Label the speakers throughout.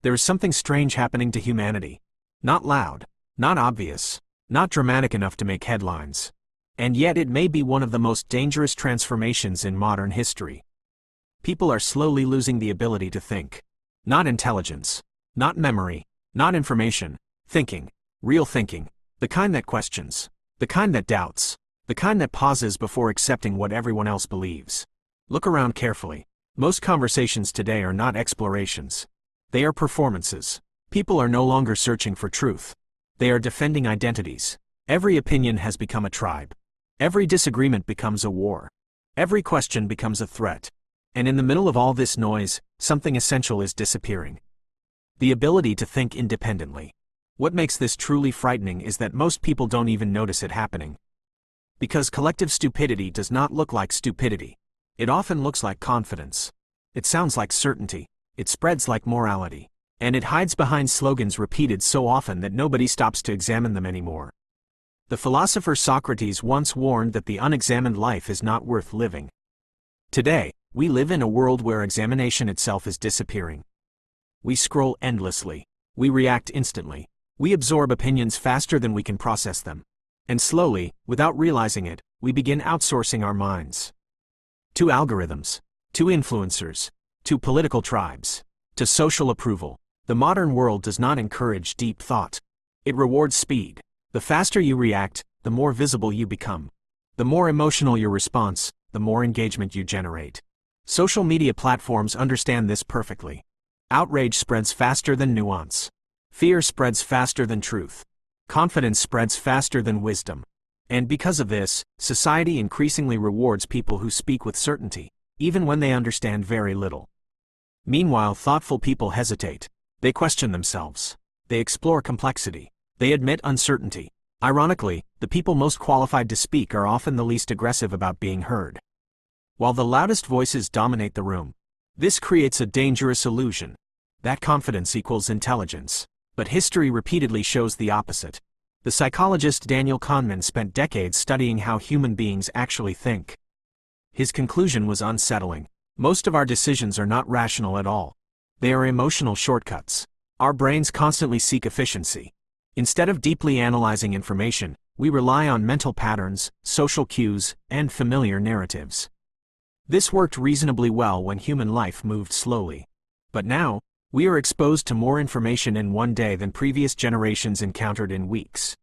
Speaker 1: There is something strange happening to humanity. Not loud, not obvious, not dramatic enough to make headlines. And yet it may be one of the most dangerous transformations in modern history. People are slowly losing the ability to think. Not intelligence, not memory, not information, thinking, real thinking, the kind that questions, the kind that doubts, the kind that pauses before accepting what everyone else believes. Look around carefully. Most conversations today are not explorations. They are performances. People are no longer searching for truth. They are defending identities. Every opinion has become a tribe. Every disagreement becomes a war. Every question becomes a threat. And in the middle of all this noise, something essential is disappearing. The ability to think independently. What makes this truly frightening is that most people don't even notice it happening. Because collective stupidity does not look like stupidity. It often looks like confidence. It sounds like certainty. It spreads like morality. And it hides behind slogans repeated so often that nobody stops to examine them anymore. The philosopher Socrates once warned that the unexamined life is not worth living. Today, we live in a world where examination itself is disappearing. We scroll endlessly. We react instantly. We absorb opinions faster than we can process them. And slowly, without realizing it, we begin outsourcing our minds. To algorithms, to influencers, to political tribes, to social approval. The modern world does not encourage deep thought. It rewards speed. The faster you react, the more visible you become. The more emotional your response, the more engagement you generate. Social media platforms understand this perfectly. Outrage spreads faster than nuance. Fear spreads faster than truth. Confidence spreads faster than wisdom. And because of this, society increasingly rewards people who speak with certainty, even when they understand very little. Meanwhile, thoughtful people hesitate. They question themselves. They explore complexity. They admit uncertainty. Ironically, the people most qualified to speak are often the least aggressive about being heard. While the loudest voices dominate the room, this creates a dangerous illusion that confidence equals intelligence. But history repeatedly shows the opposite. The psychologist Daniel Kahneman spent decades studying how human beings actually think. His conclusion was unsettling. Most of our decisions are not rational at all. They are emotional shortcuts. Our brains constantly seek efficiency. Instead of deeply analyzing information, we rely on mental patterns, social cues, and familiar narratives. This worked reasonably well when human life moved slowly. But now, we are exposed to more information in one day than previous generations encountered in weeks.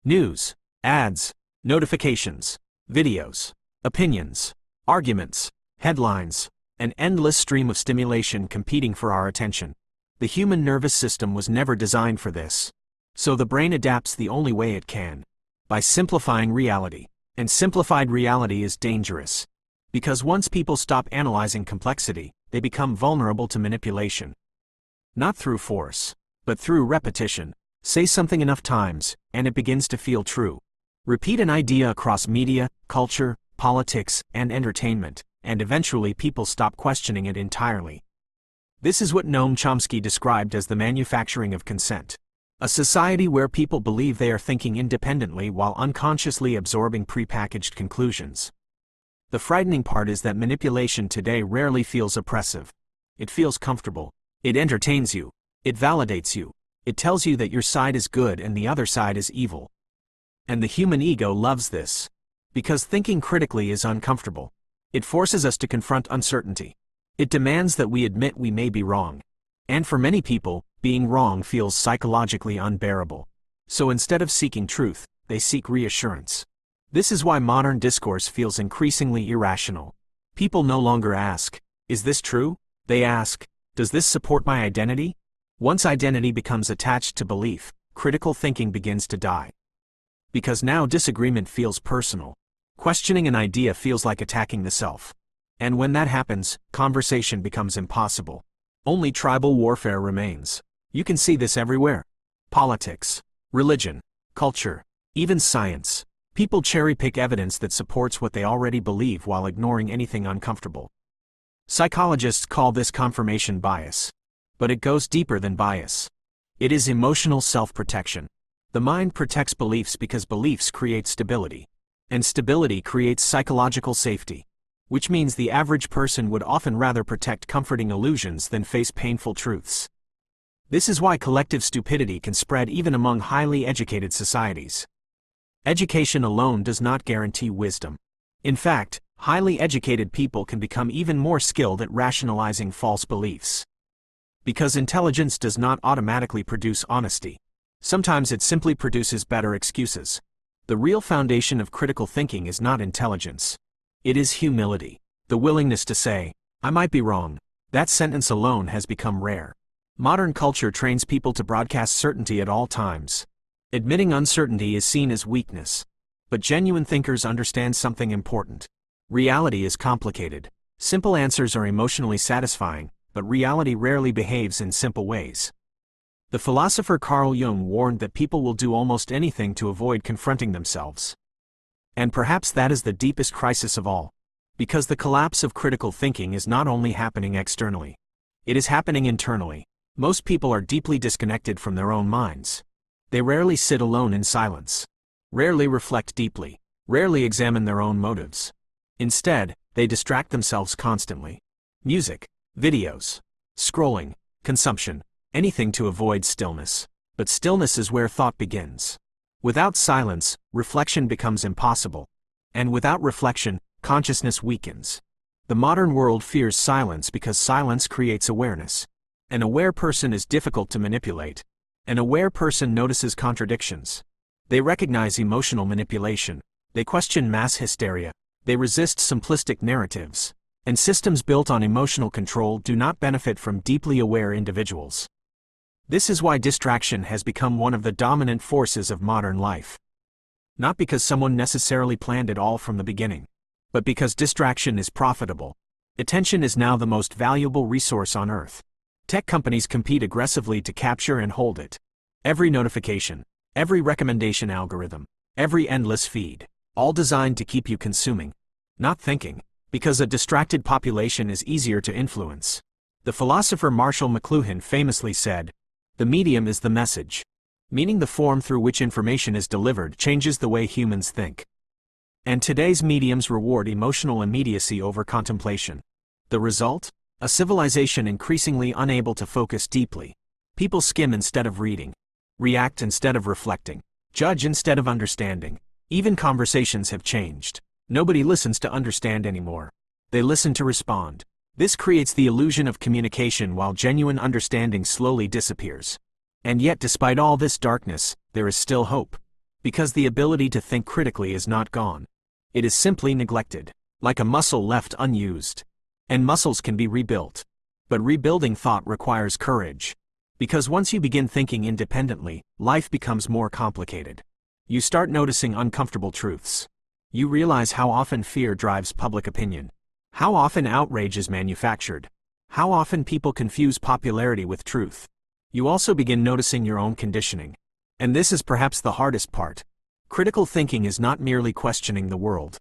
Speaker 1: News, ads, notifications, videos, opinions, arguments, headlines, an endless stream of stimulation competing for our attention. The human nervous system was never designed for this. So the brain adapts the only way it can, by simplifying reality. And simplified reality is dangerous. Because once people stop analyzing complexity, they become vulnerable to manipulation. Not through force, but through repetition. Say something enough times, and it begins to feel true. Repeat an idea across media, culture, politics, and entertainment, and eventually people stop questioning it entirely. This is what Noam Chomsky described as the manufacturing of consent. A society where people believe they are thinking independently while unconsciously absorbing prepackaged conclusions. The frightening part is that manipulation today rarely feels oppressive. It feels comfortable. It entertains you. It validates you. It tells you that your side is good and the other side is evil. And the human ego loves this. Because thinking critically is uncomfortable. It forces us to confront uncertainty. It demands that we admit we may be wrong. And for many people, being wrong feels psychologically unbearable. So instead of seeking truth, they seek reassurance. This is why modern discourse feels increasingly irrational. People no longer ask, "Is this true?" They ask, "Does this support my identity?" Once identity becomes attached to belief, critical thinking begins to die. Because now disagreement feels personal. Questioning an idea feels like attacking the self. And when that happens, conversation becomes impossible. Only tribal warfare remains. You can see this everywhere. Politics, religion, culture, even science. People cherry-pick evidence that supports what they already believe while ignoring anything uncomfortable. Psychologists call this confirmation bias. But it goes deeper than bias. It is emotional self-protection. The mind protects beliefs because beliefs create stability. And stability creates psychological safety. Which means the average person would often rather protect comforting illusions than face painful truths. This is why collective stupidity can spread even among highly educated societies. Education alone does not guarantee wisdom. In fact, highly educated people can become even more skilled at rationalizing false beliefs. Because intelligence does not automatically produce honesty. Sometimes it simply produces better excuses. The real foundation of critical thinking is not intelligence. It is humility. The willingness to say, "I might be wrong." That sentence alone has become rare. Modern culture trains people to broadcast certainty at all times. Admitting uncertainty is seen as weakness. But genuine thinkers understand something important. Reality is complicated. Simple answers are emotionally satisfying, but reality rarely behaves in simple ways. The philosopher Carl Jung warned that people will do almost anything to avoid confronting themselves. And perhaps that is the deepest crisis of all. Because the collapse of critical thinking is not only happening externally. It is happening internally. Most people are deeply disconnected from their own minds. They rarely sit alone in silence. Rarely reflect deeply. Rarely examine their own motives. Instead, they distract themselves constantly. Music, videos, scrolling, consumption, anything to avoid stillness. But stillness is where thought begins. Without silence, reflection becomes impossible. And without reflection, consciousness weakens. The modern world fears silence because silence creates awareness. An aware person is difficult to manipulate. An aware person notices contradictions. They recognize emotional manipulation. They question mass hysteria. They resist simplistic narratives. And systems built on emotional control do not benefit from deeply aware individuals. This is why distraction has become one of the dominant forces of modern life. Not because someone necessarily planned it all from the beginning, but because distraction is profitable. Attention is now the most valuable resource on Earth. Tech companies compete aggressively to capture and hold it. Every notification, every recommendation algorithm, every endless feed, all designed to keep you consuming, not thinking, because a distracted population is easier to influence. The philosopher Marshall McLuhan famously said, "The medium is the message," meaning the form through which information is delivered changes the way humans think. And today's mediums reward emotional immediacy over contemplation. The result? A civilization increasingly unable to focus deeply. People skim instead of reading, react instead of reflecting, judge instead of understanding. Even conversations have changed. Nobody listens to understand anymore. They listen to respond. This creates the illusion of communication while genuine understanding slowly disappears. And yet, despite all this darkness, there is still hope. Because the ability to think critically is not gone. It is simply neglected, like a muscle left unused. And muscles can be rebuilt. But rebuilding thought requires courage. Because once you begin thinking independently, life becomes more complicated. You start noticing uncomfortable truths. You realize how often fear drives public opinion. How often outrage is manufactured. How often people confuse popularity with truth. You also begin noticing your own conditioning. And this is perhaps the hardest part. Critical thinking is not merely questioning the world.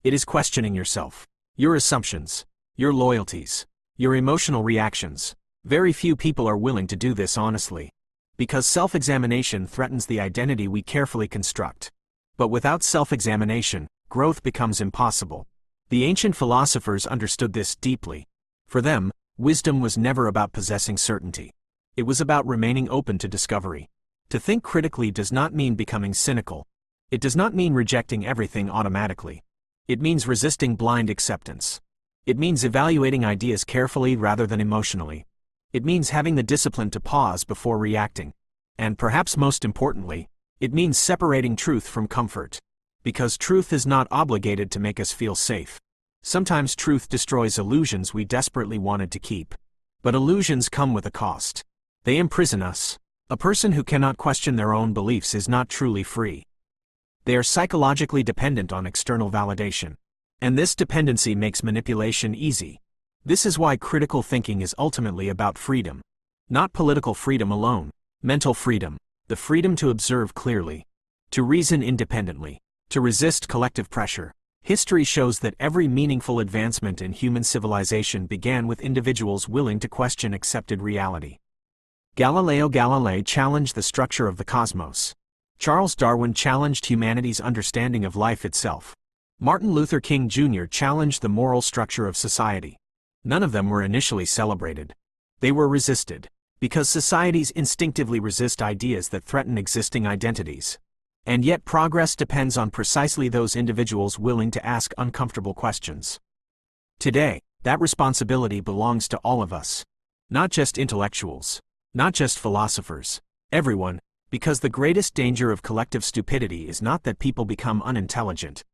Speaker 1: It is questioning yourself, your assumptions, your loyalties, your emotional reactions. Very few people are willing to do this honestly. Because self-examination threatens the identity we carefully construct. But without self-examination, growth becomes impossible. The ancient philosophers understood this deeply. For them, wisdom was never about possessing certainty. It was about remaining open to discovery. To think critically does not mean becoming cynical. It does not mean rejecting everything automatically. It means resisting blind acceptance. It means evaluating ideas carefully rather than emotionally. It means having the discipline to pause before reacting. And perhaps most importantly, it means separating truth from comfort. Because truth is not obligated to make us feel safe. Sometimes truth destroys illusions we desperately wanted to keep. But illusions come with a cost. They imprison us. A person who cannot question their own beliefs is not truly free. They are psychologically dependent on external validation. And this dependency makes manipulation easy. This is why critical thinking is ultimately about freedom. Not political freedom alone, mental freedom, the freedom to observe clearly, to reason independently, to resist collective pressure. History shows that every meaningful advancement in human civilization began with individuals willing to question accepted reality. Galileo Galilei challenged the structure of the cosmos. Charles Darwin challenged humanity's understanding of life itself. Martin Luther King Jr. challenged the moral structure of society. None of them were initially celebrated. They were resisted. Because societies instinctively resist ideas that threaten existing identities. And yet progress depends on precisely those individuals willing to ask uncomfortable questions. Today, that responsibility belongs to all of us. Not just intellectuals. Not just philosophers. Everyone, because the greatest danger of collective stupidity is not that people become unintelligent.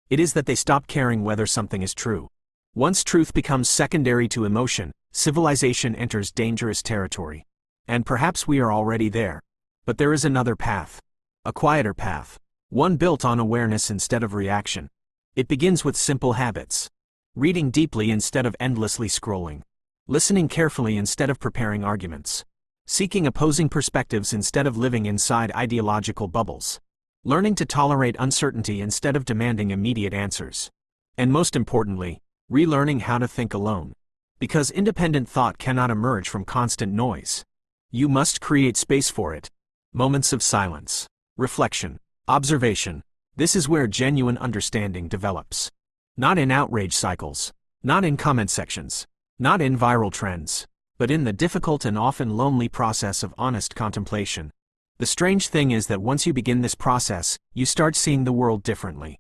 Speaker 1: It is that they stop caring whether something is true. Once truth becomes secondary to emotion, civilization enters dangerous territory. And perhaps we are already there. But there is another path. A quieter path. One built on awareness instead of reaction. It begins with simple habits. Reading deeply instead of endlessly scrolling. Listening carefully instead of preparing arguments. Seeking opposing perspectives instead of living inside ideological bubbles. Learning to tolerate uncertainty instead of demanding immediate answers. And most importantly, relearning how to think alone. Because independent thought cannot emerge from constant noise. You must create space for it. Moments of silence, reflection, observation. This is where genuine understanding develops. Not in outrage cycles, not in comment sections, not in viral trends, but in the difficult and often lonely process of honest contemplation. The strange thing is that once you begin this process, you start seeing the world differently.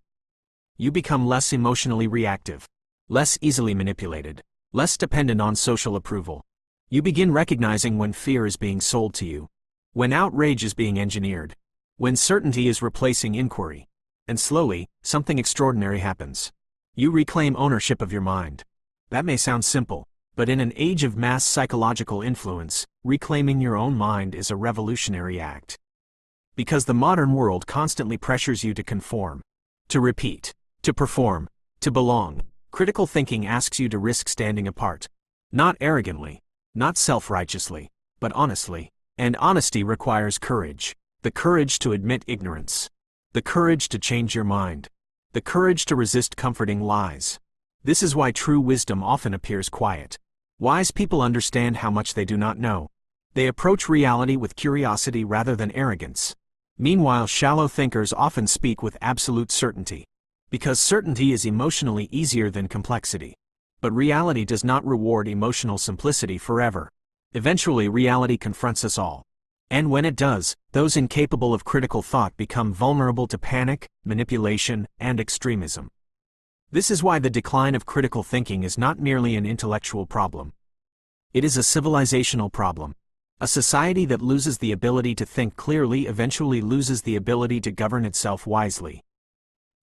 Speaker 1: You become less emotionally reactive, less easily manipulated, less dependent on social approval. You begin recognizing when fear is being sold to you, when outrage is being engineered, when certainty is replacing inquiry. And slowly, something extraordinary happens. You reclaim ownership of your mind. That may sound simple, but in an age of mass psychological influence, reclaiming your own mind is a revolutionary act. Because the modern world constantly pressures you to conform, to repeat, to perform, to belong, critical thinking asks you to risk standing apart. Not arrogantly, not self-righteously, but honestly. And honesty requires courage. The courage to admit ignorance. The courage to change your mind. The courage to resist comforting lies. This is why true wisdom often appears quiet. Wise people understand how much they do not know. They approach reality with curiosity rather than arrogance. Meanwhile, shallow thinkers often speak with absolute certainty. Because certainty is emotionally easier than complexity. But reality does not reward emotional simplicity forever. Eventually, reality confronts us all. And when it does, those incapable of critical thought become vulnerable to panic, manipulation, and extremism. This is why the decline of critical thinking is not merely an intellectual problem. It is a civilizational problem. A society that loses the ability to think clearly eventually loses the ability to govern itself wisely.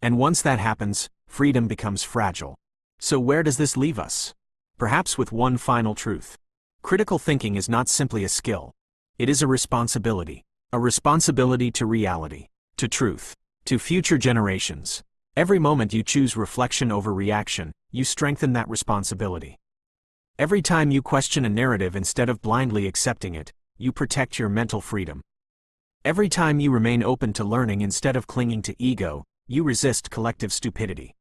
Speaker 1: And once that happens, freedom becomes fragile. So where does this leave us? Perhaps with one final truth. Critical thinking is not simply a skill. It is a responsibility. A responsibility to reality, to truth, to future generations. Every moment you choose reflection over reaction, you strengthen that responsibility. Every time you question a narrative instead of blindly accepting it, you protect your mental freedom. Every time you remain open to learning instead of clinging to ego, you resist collective stupidity.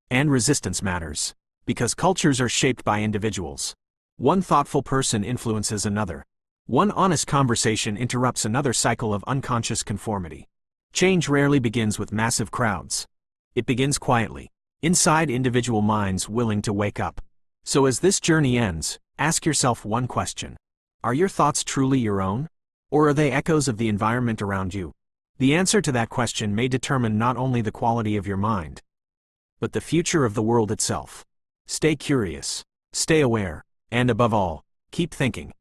Speaker 1: And resistance matters, because cultures are shaped by individuals. One thoughtful person influences another. One honest conversation interrupts another cycle of unconscious conformity. Change rarely begins with massive crowds. It begins quietly, inside individual minds willing to wake up. So as this journey ends, ask yourself one question. Are your thoughts truly your own? Or are they echoes of the environment around you? The answer to that question may determine not only the quality of your mind, but the future of the world itself. Stay curious, stay aware, and above all, keep thinking.